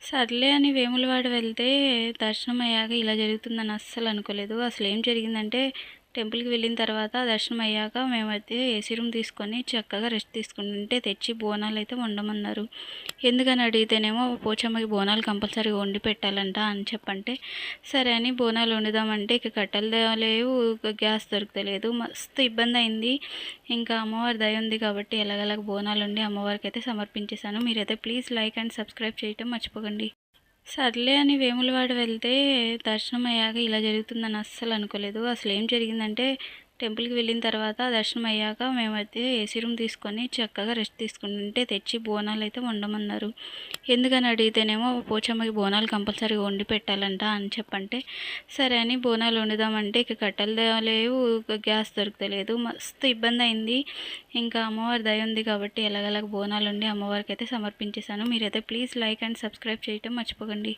సర్లే అని వేములవాడ వెళ్తే దర్శనం అయ్యాక ఇలా జరుగుతుందని అస్సలు అనుకోలేదు. అసలేం జరిగిందంటే టెంపుల్‌కి వెళ్ళిన తర్వాత దర్శనం అయ్యాక మేమైతే ఏసీ రూమ్ తీసుకొని చక్కగా రెస్ట్ తీసుకుంటుంటే తెచ్చి బోనాలైతే వండమన్నారు. ఎందుకని అడిగితేనేమో పోచమ్మకి బోనాలు కంపల్సరీగా వండి పెట్టాలంట అని చెప్పంటే, సరే అని బోనాలు వండుదామంటే ఇక కట్టెలు లేవు, గ్యాస్ దొరుకుతలేదు. మస్తు ఇబ్బందయింది. ఇంకా అమ్మవారి దయ ఉంది కాబట్టి ఎలాగోలాగ బోనాలు వండి అమ్మవారికైతే సమర్పించేశాను. మీరైతే ప్లీజ్ లైక్ అండ్ సబ్స్క్రైబ్ చేయటం మర్చిపోకండి. సర్లే అని వేములవాడ వెళ్తే దర్శనం అయ్యాక ఇలా జరుగుతుందని అస్సలు అనుకోలేదు. అసలేం జరిగిందంటే టెంపుల్‌కి వెళ్ళిన తర్వాత దర్శనం అయ్యాక మేమైతే ఏసీ రూమ్ తీసుకొని చక్కగా రెస్ట్ తీసుకుంటుంటే తెచ్చి బోనాలైతే వండమన్నారు. ఎందుకని అడిగితేనేమో పోచమ్మకి బోనాలు కంపల్సరీగా వండి పెట్టాలంట అని చెప్పంటే, సరే అని బోనాలు వండుదామంటే ఇక కట్టెలు లేవు, గ్యాస్ దొరుకుతలేదు. మస్తు ఇబ్బందయింది. ఇంకా అమ్మవారి దయ ఉంది కాబట్టి ఎలాగోలాగ బోనాలు వండి అమ్మవారికైతే సమర్పించేశాను. మీరైతే ప్లీజ్ లైక్ అండ్ సబ్స్క్రైబ్ చేయటం మర్చిపోకండి.